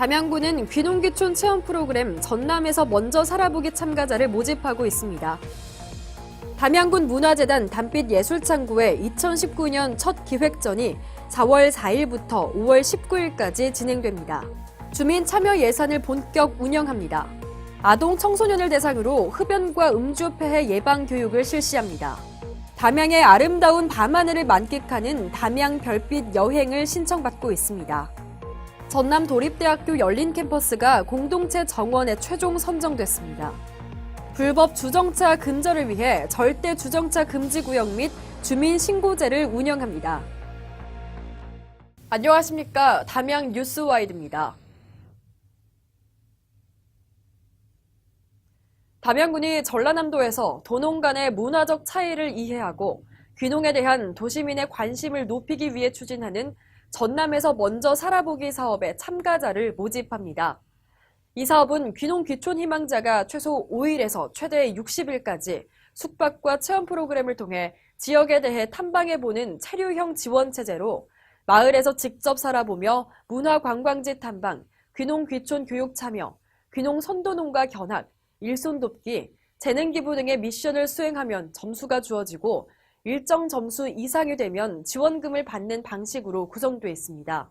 담양군은 귀농귀촌 체험 프로그램 전남에서 먼저 살아보기 참가자를 모집하고 있습니다. 담양군 문화재단 담빛예술창구의 2019년 첫 기획전이 4월 4일부터 5월 19일까지 진행됩니다. 주민 참여 예산을 본격 운영합니다. 아동 청소년을 대상으로 흡연과 음주 폐해 예방 교육을 실시합니다. 담양의 아름다운 밤하늘을 만끽하는 담양 별빛 여행을 신청받고 있습니다. 전남 도립대학교 열린 캠퍼스가 공동체 정원에 최종 선정됐습니다. 불법 주정차 근절을 위해 절대 주정차 금지 구역 및 주민 신고제를 운영합니다. 안녕하십니까. 담양 뉴스와이드입니다. 담양군이 전라남도에서 도농 간의 문화적 차이를 이해하고 귀농에 대한 도시민의 관심을 높이기 위해 추진하는 전남에서 먼저 살아보기 사업에 참가자를 모집합니다. 이 사업은 귀농 귀촌 희망자가 최소 5일에서 최대 60일까지 숙박과 체험 프로그램을 통해 지역에 대해 탐방해보는 체류형 지원 체제로 마을에서 직접 살아보며 문화관광지 탐방, 귀농 귀촌 교육 참여, 귀농 선도농가 견학, 일손 돕기, 재능 기부 등의 미션을 수행하면 점수가 주어지고 일정 점수 이상이 되면 지원금을 받는 방식으로 구성되어 있습니다.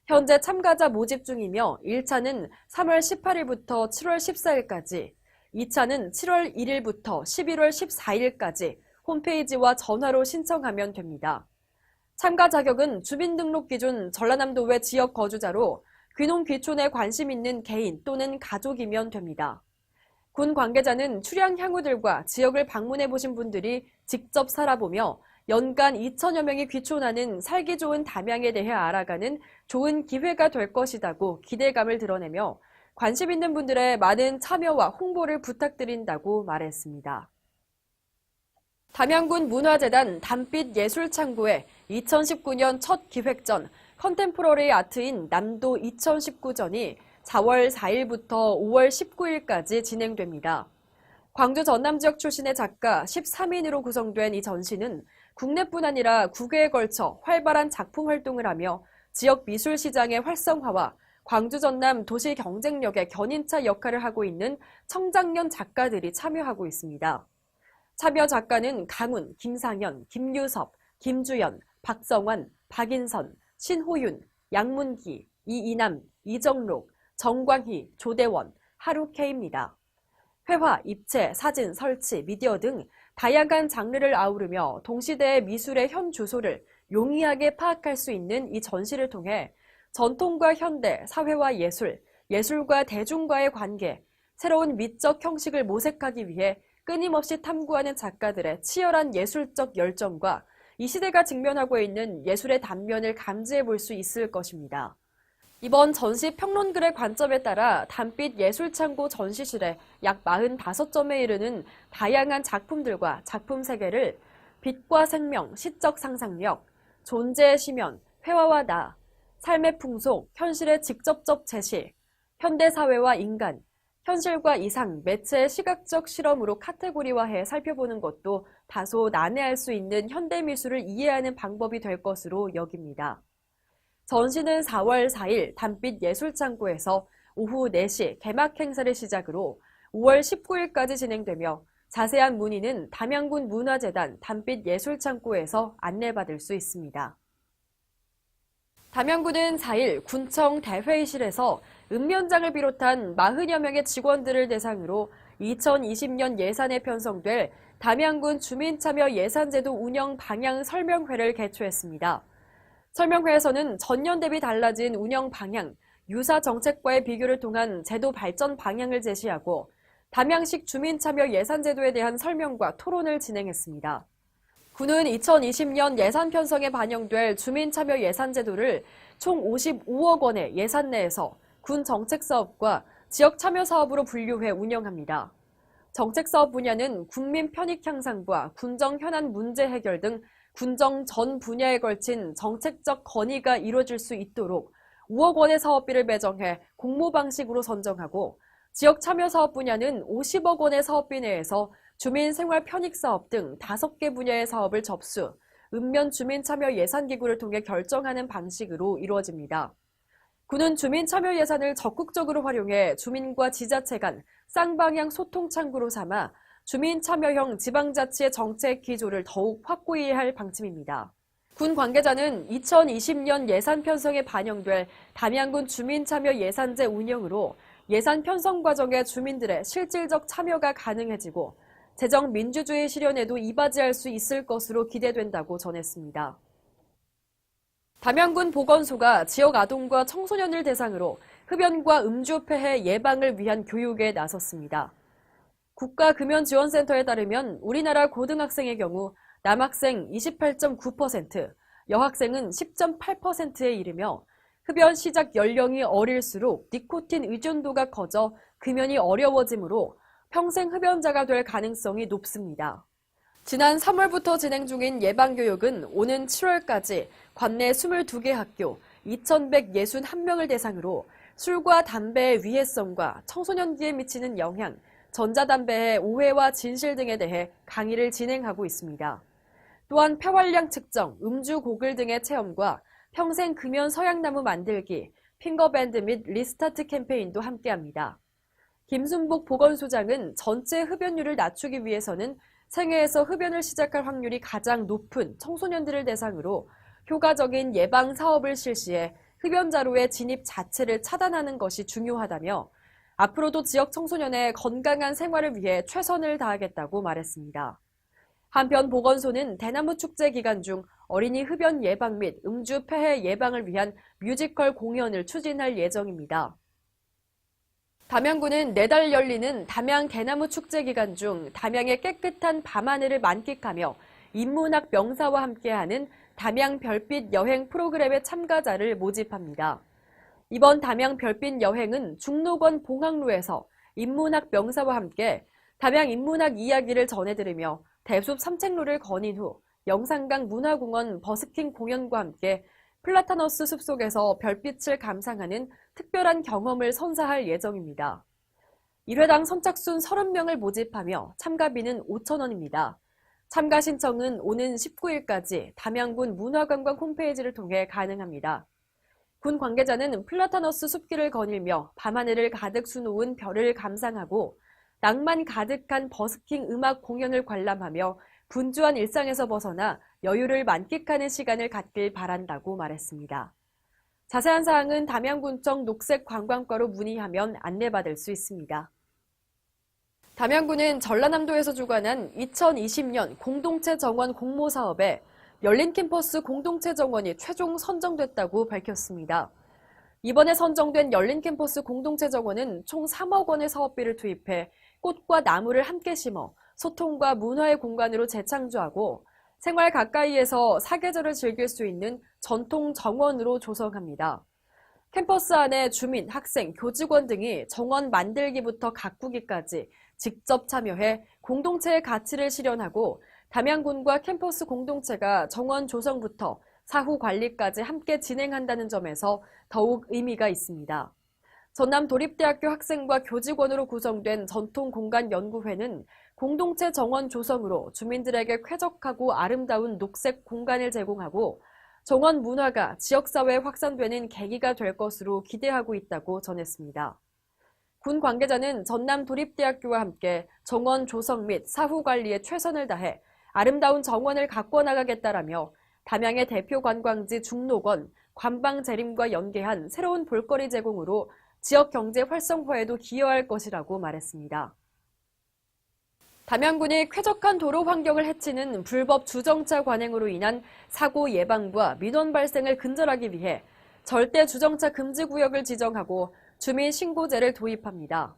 현재 참가자 모집 중이며 1차는 3월 18일부터 7월 14일까지, 2차는 7월 1일부터 11월 14일까지 홈페이지와 전화로 신청하면 됩니다. 참가 자격은 주민등록 기준 전라남도 외 지역 거주자로 귀농 귀촌에 관심 있는 개인 또는 가족이면 됩니다. 군 관계자는 출향 향후들과 지역을 방문해 보신 분들이 직접 살아보며 연간 2천여 명이 귀촌하는 살기 좋은 담양에 대해 알아가는 좋은 기회가 될 것이라고 기대감을 드러내며 관심 있는 분들의 많은 참여와 홍보를 부탁드린다고 말했습니다. 담양군 문화재단 담빛예술창구의 2019년 첫 기획전 컨템포러리 아트인 남도 2019전이 4월 4일부터 5월 19일까지 진행됩니다. 광주 전남 지역 출신의 작가 13인으로 구성된 이 전시는 국내뿐 아니라 국외에 걸쳐 활발한 작품 활동을 하며 지역 미술 시장의 활성화와 광주 전남 도시 경쟁력의 견인차 역할을 하고 있는 청장년 작가들이 참여하고 있습니다. 참여 작가는 강훈, 김상현, 김유섭, 김주연, 박성환, 박인선, 신호윤, 양문기, 이이남, 이정록, 정광희, 조대원, 하루케입니다. 회화, 입체, 사진, 설치, 미디어 등 다양한 장르를 아우르며 동시대의 미술의 현 주소를 용이하게 파악할 수 있는 이 전시를 통해 전통과 현대, 사회와 예술, 예술과 대중과의 관계, 새로운 미적 형식을 모색하기 위해 끊임없이 탐구하는 작가들의 치열한 예술적 열정과 이 시대가 직면하고 있는 예술의 단면을 감지해 볼 수 있을 것입니다. 이번 전시 평론글의 관점에 따라 담빛 예술창고 전시실에 약 45점에 이르는 다양한 작품들과 작품 세계를 빛과 생명, 시적 상상력, 존재의 심연, 회화와 나, 삶의 풍속, 현실의 직접적 제시, 현대사회와 인간, 현실과 이상, 매체의 시각적 실험으로 카테고리화해 살펴보는 것도 다소 난해할 수 있는 현대미술을 이해하는 방법이 될 것으로 여깁니다. 전시는 4월 4일 담빛예술창구에서 오후 4시 개막 행사를 시작으로 5월 19일까지 진행되며 자세한 문의는 담양군 문화재단 담빛예술창구에서 안내받을 수 있습니다. 담양군은 4일 군청 대회의실에서 읍면장을 비롯한 40여 명의 직원들을 대상으로 2020년 예산에 편성될 담양군 주민참여 예산제도 운영 방향 설명회를 개최했습니다. 설명회에서는 전년 대비 달라진 운영 방향, 유사 정책과의 비교를 통한 제도 발전 방향을 제시하고 담양식 주민참여 예산제도에 대한 설명과 토론을 진행했습니다. 군은 2020년 예산 편성에 반영될 주민참여 예산제도를 총 55억 원의 예산 내에서 군 정책사업과 지역참여사업으로 분류해 운영합니다. 정책사업 분야는 국민 편익 향상과 군정 현안 문제 해결 등 군정 전 분야에 걸친 정책적 건의가 이루어질 수 있도록 5억 원의 사업비를 배정해 공모 방식으로 선정하고 지역 참여 사업 분야는 50억 원의 사업비 내에서 주민 생활 편익 사업 등 5개 분야의 사업을 접수, 읍면 주민 참여 예산 기구를 통해 결정하는 방식으로 이루어집니다. 군은 주민 참여 예산을 적극적으로 활용해 주민과 지자체 간 쌍방향 소통 창구로 삼아 주민 참여형 지방자치의 정책 기조를 더욱 확고히 할 방침입니다. 군 관계자는 2020년 예산 편성에 반영될 담양군 주민참여 예산제 운영으로 예산 편성 과정에 주민들의 실질적 참여가 가능해지고 재정 민주주의 실현에도 이바지할 수 있을 것으로 기대된다고 전했습니다. 담양군 보건소가 지역 아동과 청소년을 대상으로 흡연과 음주 폐해 예방을 위한 교육에 나섰습니다. 국가금연지원센터에 따르면 우리나라 고등학생의 경우 남학생 28.9%, 여학생은 10.8%에 이르며 흡연 시작 연령이 어릴수록 니코틴 의존도가 커져 금연이 어려워지므로 평생 흡연자가 될 가능성이 높습니다. 지난 3월부터 진행 중인 예방교육은 오는 7월까지 관내 22개 학교 2,161명을 대상으로 술과 담배의 위해성과 청소년기에 미치는 영향, 전자담배의 오해와 진실 등에 대해 강의를 진행하고 있습니다. 또한 폐활량 측정, 음주 고글 등의 체험과 평생 금연 서양나무 만들기, 핑거밴드 및 리스타트 캠페인도 함께합니다. 김순복 보건소장은 전체 흡연율을 낮추기 위해서는 생애에서 흡연을 시작할 확률이 가장 높은 청소년들을 대상으로 효과적인 예방 사업을 실시해 흡연자로의 진입 자체를 차단하는 것이 중요하다며 앞으로도 지역 청소년의 건강한 생활을 위해 최선을 다하겠다고 말했습니다. 한편 보건소는 대나무 축제 기간 중 어린이 흡연 예방 및 음주 폐해 예방을 위한 뮤지컬 공연을 추진할 예정입니다. 담양군은 내달 열리는 담양 대나무 축제 기간 중 담양의 깨끗한 밤하늘을 만끽하며 인문학 명사와 함께하는 담양 별빛 여행 프로그램의 참가자를 모집합니다. 이번 담양 별빛 여행은 중록원 봉학로에서 인문학 명사와 함께 담양 인문학 이야기를 전해들으며 대숲 산책로를 거닌 후 영산강 문화공원 버스킹 공연과 함께 플라타너스 숲속에서 별빛을 감상하는 특별한 경험을 선사할 예정입니다. 1회당 선착순 30명을 모집하며 참가비는 5,000원입니다. 참가 신청은 오는 19일까지 담양군 문화관광 홈페이지를 통해 가능합니다. 군 관계자는 플라타너스 숲길을 거닐며 밤하늘을 가득 수놓은 별을 감상하고 낭만 가득한 버스킹 음악 공연을 관람하며 분주한 일상에서 벗어나 여유를 만끽하는 시간을 갖길 바란다고 말했습니다. 자세한 사항은 담양군청 녹색관광과로 문의하면 안내받을 수 있습니다. 담양군은 전라남도에서 주관한 2020년 공동체 정원 공모 사업에 열린 캠퍼스 공동체 정원이 최종 선정됐다고 밝혔습니다. 이번에 선정된 열린 캠퍼스 공동체 정원은 총 3억 원의 사업비를 투입해 꽃과 나무를 함께 심어 소통과 문화의 공간으로 재창조하고 생활 가까이에서 사계절을 즐길 수 있는 전통 정원으로 조성합니다. 캠퍼스 안에 주민, 학생, 교직원 등이 정원 만들기부터 가꾸기까지 직접 참여해 공동체의 가치를 실현하고 담양군과 캠퍼스 공동체가 정원 조성부터 사후 관리까지 함께 진행한다는 점에서 더욱 의미가 있습니다. 전남도립대학교 학생과 교직원으로 구성된 전통공간연구회는 공동체 정원 조성으로 주민들에게 쾌적하고 아름다운 녹색 공간을 제공하고 정원 문화가 지역사회에 확산되는 계기가 될 것으로 기대하고 있다고 전했습니다. 군 관계자는 전남도립대학교와 함께 정원 조성 및 사후 관리에 최선을 다해 아름다운 정원을 가꿔 나가겠다라며 담양의 대표 관광지 중록원, 관방재림과 연계한 새로운 볼거리 제공으로 지역 경제 활성화에도 기여할 것이라고 말했습니다. 담양군이 쾌적한 도로 환경을 해치는 불법 주정차 관행으로 인한 사고 예방과 민원 발생을 근절하기 위해 절대 주정차 금지 구역을 지정하고 주민 신고제를 도입합니다.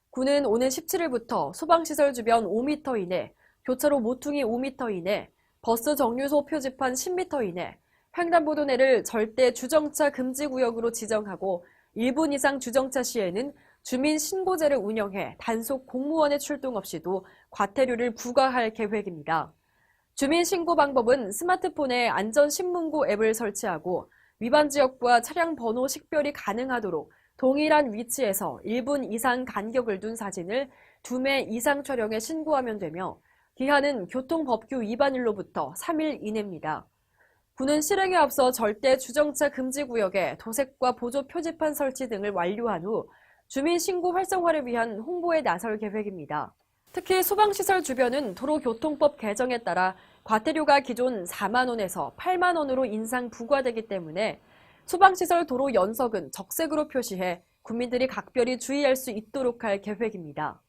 군은 오는 17일부터 소방시설 주변 5m 이내, 교차로 모퉁이 5m 이내, 버스 정류소 표지판 10m 이내, 횡단보도 내를 절대 주정차 금지 구역으로 지정하고 1분 이상 주정차 시에는 주민 신고제를 운영해 단속 공무원의 출동 없이도 과태료를 부과할 계획입니다. 주민 신고 방법은 스마트폰에 안전신문고 앱을 설치하고 위반 지역과 차량 번호 식별이 가능하도록 동일한 위치에서 1분 이상 간격을 둔 사진을 2매 이상 촬영해 신고하면 되며 기한은 교통법규 위반일로부터 3일 이내입니다. 군은 실행에 앞서 절대 주정차 금지 구역에 도색과 보조 표지판 설치 등을 완료한 후 주민 신고 활성화를 위한 홍보에 나설 계획입니다. 특히 소방시설 주변은 도로교통법 개정에 따라 과태료가 기존 4만 원에서 8만 원으로 인상 부과되기 때문에 소방시설 도로 연석은 적색으로 표시해 국민들이 각별히 주의할 수 있도록 할 계획입니다.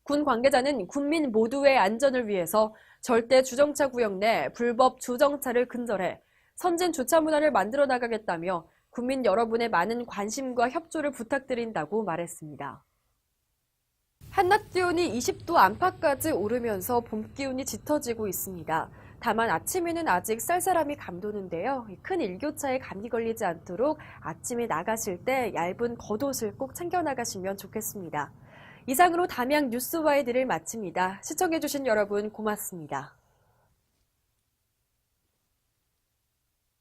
군 관계자는 국민 모두의 안전을 위해서 절대 주정차 구역 내 불법 주정차를 근절해 선진 주차 문화를 만들어 나가겠다며 국민 여러분의 많은 관심과 협조를 부탁드린다고 말했습니다. 한낮 기온이 20도 안팎까지 오르면서 봄 기운이 짙어지고 있습니다. 다만 아침에는 아직 쌀쌀함이 감도는데요. 큰 일교차에 감기 걸리지 않도록 아침에 나가실 때 얇은 겉옷을 꼭 챙겨 나가시면 좋겠습니다. 이상으로 담양 뉴스와이드를 마칩니다. 시청해주신 여러분 고맙습니다.